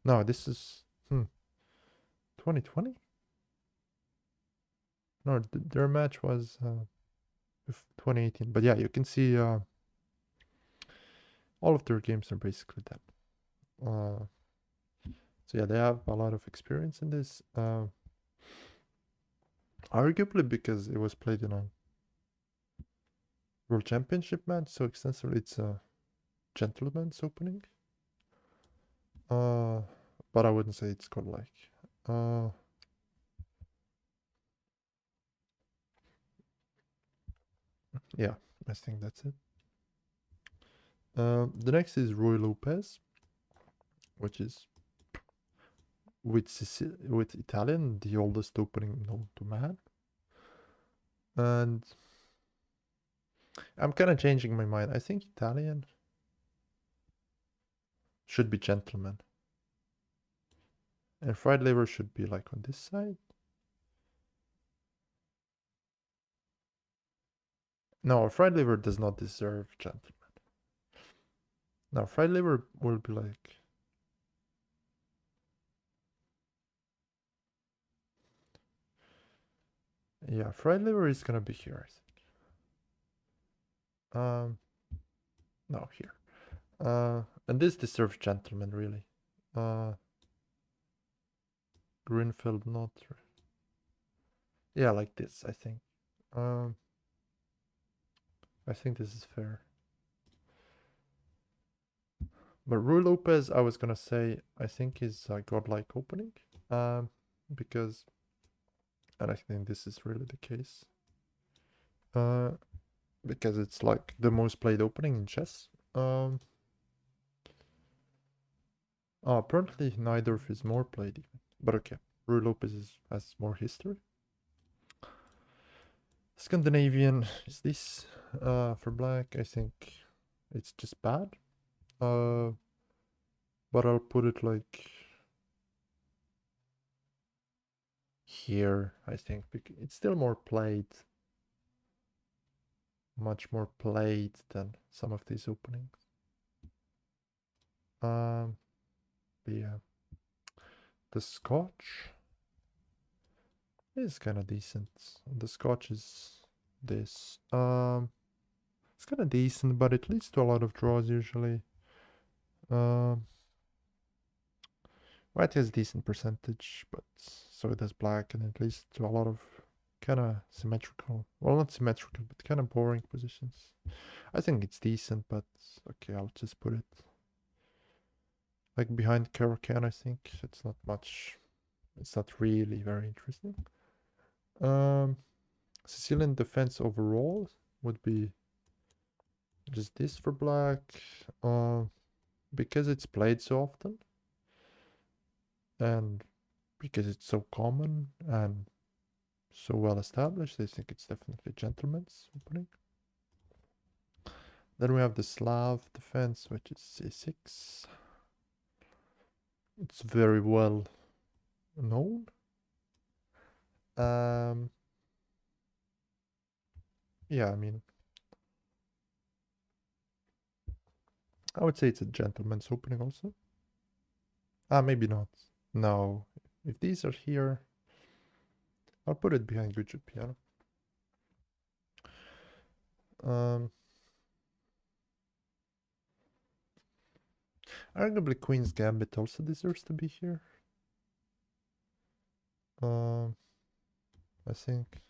Speaker 1: No, this is 2020. No, their match was 2018. But yeah, you can see all of their games are basically that. So yeah, they have a lot of experience in this. Arguably because it was played in a World Championship match so extensively, it's a gentleman's opening. But I wouldn't say it's godlike. Yeah, I think that's it. The next is Roy Lopez, which is with Italian, the oldest opening known to man. And I'm kind of changing my mind. I think Italian should be gentleman. And fried liver should be like on this side. No, fried liver does not deserve gentleman. Now, fried liver will be like... Yeah, fried liver is gonna be here, I think. No, here. And this deserves gentleman, really. Greenfield not... Yeah, like this, I think. I think this is fair. But Rui Lopez, I was gonna say, I think is a godlike opening. Because... And I think this is really the case. Because it's like the most played opening in chess. Apparently neither is more played even. But okay, Rui Lopez has more history. Scandinavian is this for black. I think it's just bad. But I'll put it like here, I think. It's still more played. Much more played than some of these openings. But yeah. The Scotch is kind of decent. The Scotch is this. It's kind of decent, but it leads to a lot of draws usually. White has decent percentage, but so does black, and it leads to a lot of kind of symmetrical, well, not symmetrical, but kind of boring positions. I think it's decent, but okay, I'll just put it like behind Caro Kann. I think it's not much. It's not really very interesting. Sicilian defense overall would be Just this for black. Because it's played so often. And because it's so common and so well established, I think it's definitely gentleman's opening. Then we have the Slav defense, which is C6. It's very well known. Yeah, I mean, I would say it's a gentleman's opening also. Maybe not. No, if these are here, I'll put it behind good piano. Arguably Queen's Gambit also deserves to be here. I think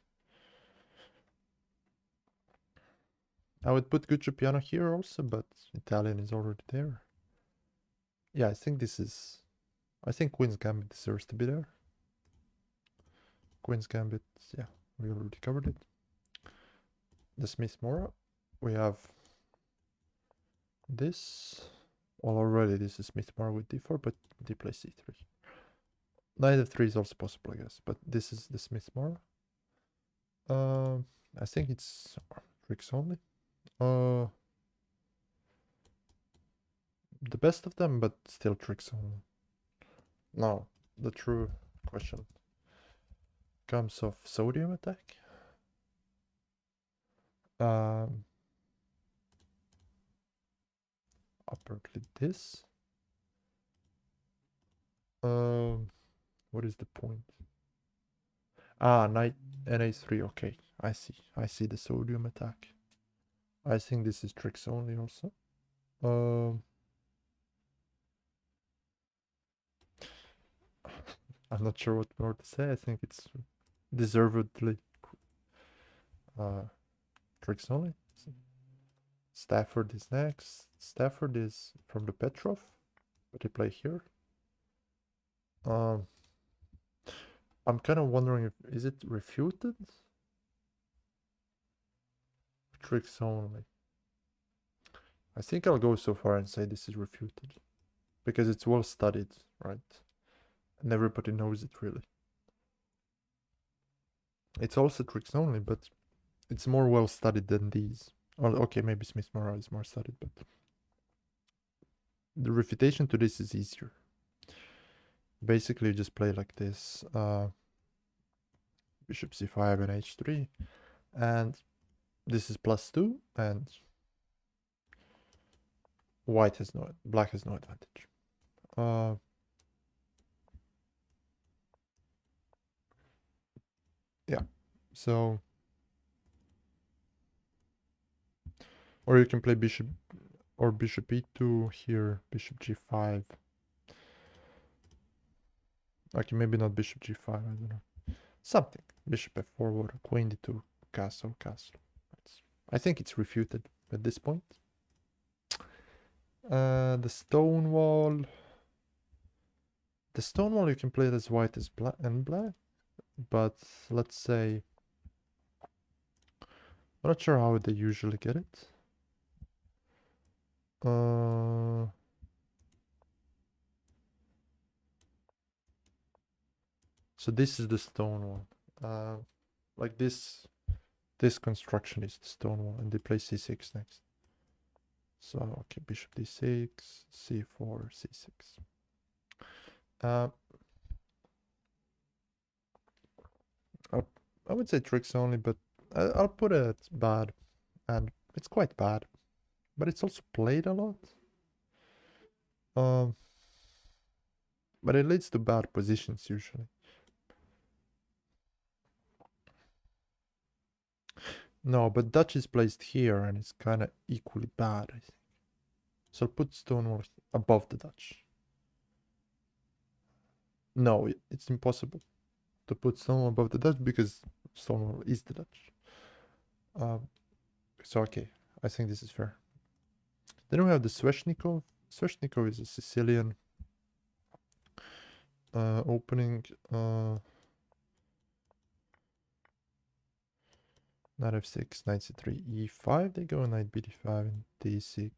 Speaker 1: I would put Guccio Piano here also, but Italian is already there. Yeah, I think Queen's Gambit deserves to be there. Queen's Gambit, yeah, we already covered it. The Smith Mora, we have this. Well, already this is Smith Mora with d4, but d plays c3. Knight f3 is also possible, I guess, but this is the Smith Mora. I think it's tricks only. The best of them, but still tricks only. Now, the true question comes of sodium attack. Apparently this. What is the point? Knight na3. Okay, I see the sodium attack. I think this is tricks only also. I'm not sure what more to say. I think it's deservedly tricks only. Stafford is next. Stafford is from the Petrov, but they play here. I'm kind of wondering if is it refuted? Tricks only. I think I'll go so far and say this is refuted. Because it's well studied, right? And everybody knows it really. It's also tricks only, but it's more well studied than these. Or okay, maybe Smith Mora is more studied, but the refutation to this is easier. Basically, you just play like this. Bishop c5 and h3. And this is +2, and black has no advantage. Yeah, so, or you can play bishop e2 here, bishop g5. Okay, maybe not bishop g5, I don't know. Something. Bishop f4 or queen d2, castle. I think it's refuted at this point. The stone wall. The stone wall you can play it as white as black, but let's say I'm not sure how they usually get it. So this is the stone wall. Like this construction is the stone wall, and they play c6 next. So okay, bishop d6, c4, c6. I would say tricks only, but I'll put it bad, and it's quite bad, but it's also played a lot. But it leads to bad positions usually. No, but Dutch is placed here, and it's kind of equally bad, I think. So I'll put Stonewall above the Dutch. No, it's impossible to put Stonewall above the Dutch because Stonewall is the Dutch. So okay, I think this is fair. Then we have the Sveshnikov. Sveshnikov is a Sicilian opening. Knight f6, knight c3, e5. They go knight bd5 and d6.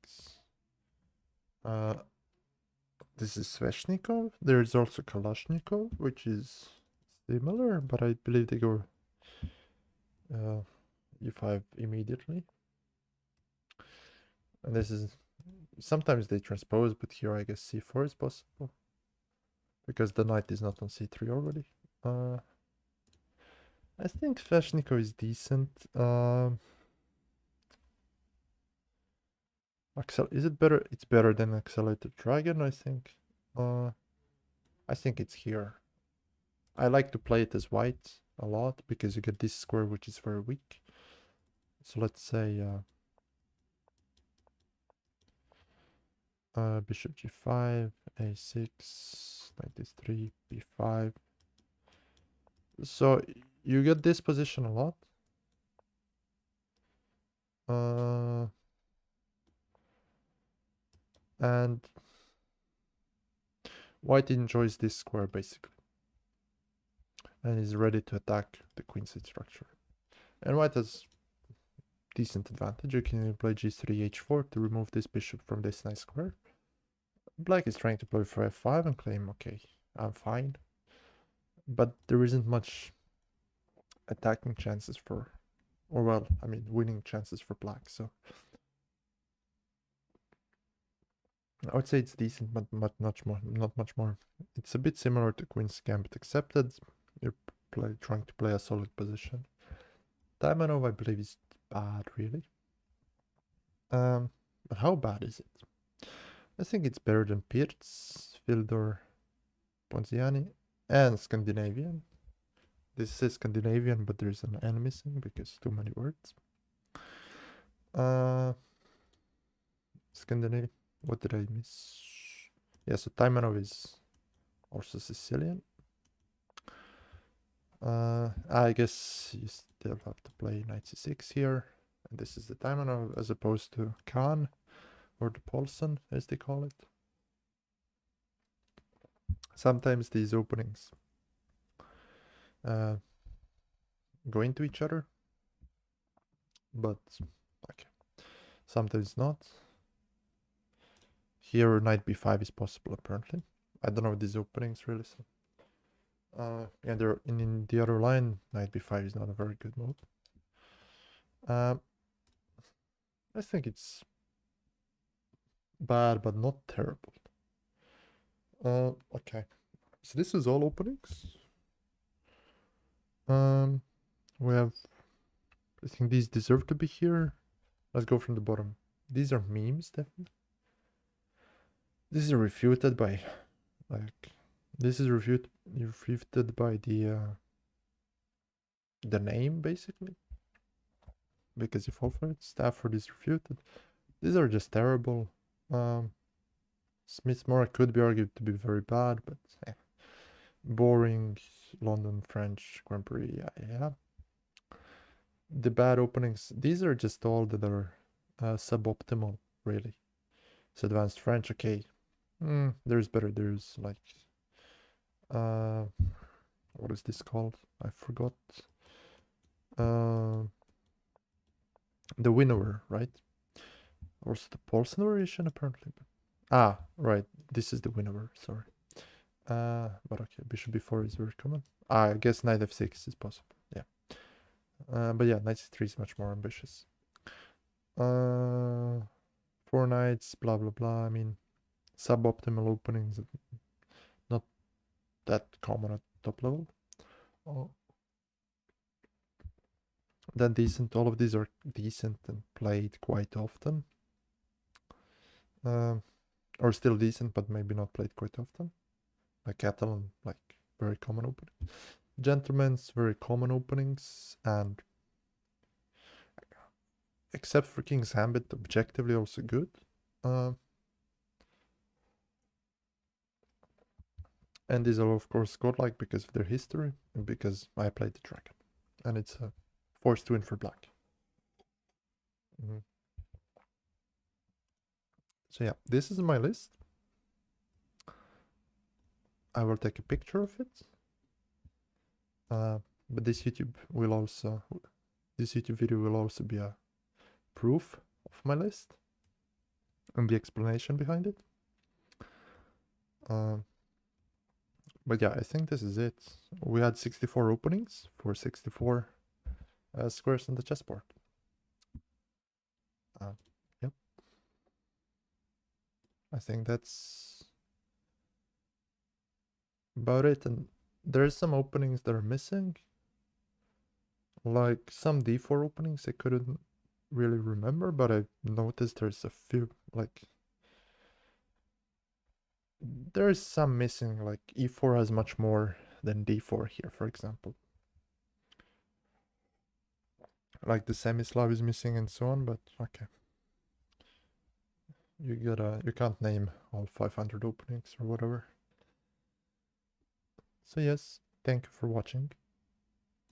Speaker 1: This is Sveshnikov. There is also Kalashnikov, which is similar, but I believe they go e5 immediately. And this is, sometimes they transpose, but here I guess c4 is possible. Because the knight is not on c3 already. I think Sveshnikov is decent. Is it better? It's better than Accelerated Dragon, I think. I think it's here. I like to play it as white a lot because you get this square which is very weak. So let's say bishop g5, a6, knight d3, b5. So you get this position a lot. And white enjoys this square basically. And is ready to attack the queenside structure. And white has decent advantage. You can play g3, h4 to remove this bishop from this nice square. Black is trying to play for f5 and claim, okay, I'm fine. But there isn't much attacking chances for, or well, I mean, winning chances for black. So I would say it's decent, but not much more. It's a bit similar to Queen's Gambit Accepted. You're trying to play a solid position. Taimanov, I believe, is bad, really. But how bad is it? I think it's better than Pirtz, Fildor, Ponziani, and Scandinavian. This is Scandinavian, but there's an N missing because too many words. Scandinavian. What did I miss? Yeah, so Taimanov is also Sicilian. I guess you still have to play knight c6 here. And this is the Taimanov as opposed to Kann or the Paulsen, as they call it. Sometimes these openings go into each other, but okay, sometimes not. Here knight b5 is possible apparently. I don't know these openings really. So yeah, they're in the other line. Knight b5 is not a very good move. I think it's bad, but not terrible. Okay, so this is all openings. We have, I think these deserve to be here. Let's go from the bottom. These are memes, definitely. This is refuted by, like, this is refuted by the name, basically. Because you fall for it. Stafford is refuted. These are just terrible. Smith-Morra could be argued to be very bad, but boring. London French Grand Prix, yeah. The bad openings, these are just all that are suboptimal, really. So advanced French, okay. There's better. There's like, what is this called? I forgot. The winnower, right? Or the Paulsen variation, apparently. Right. This is the winnower, sorry. But okay, bishop b4 is very common. I guess knight f6 is possible, yeah. But yeah, knight c3 is much more ambitious. 4 knights, blah, blah, blah. I mean, suboptimal openings, not that common at top level. Then decent, all of these are decent and played quite often. Or still decent, but maybe not played quite often. Like Catalan, like very common opening. Gentlemen's very common openings, and except for King's Gambit, objectively also good. And these are of course godlike because of their history and because I played the dragon, and it's a forced win for black. So yeah, this is my list. I will take a picture of it. But this YouTube will also this YouTube video will also be a proof of my list and the explanation behind it. But yeah, I think this is it. We had 64 openings for 64 squares on the chessboard. Yep. I think that's about it. And there's some openings that are missing. Like some d4 openings I couldn't really remember, but I noticed there's a few, like, there's some missing, like e4 has much more than d4 here, for example. Like the semi-Slav is missing and so on, but okay. You can't name all 500 openings or whatever. So yes, thank you for watching.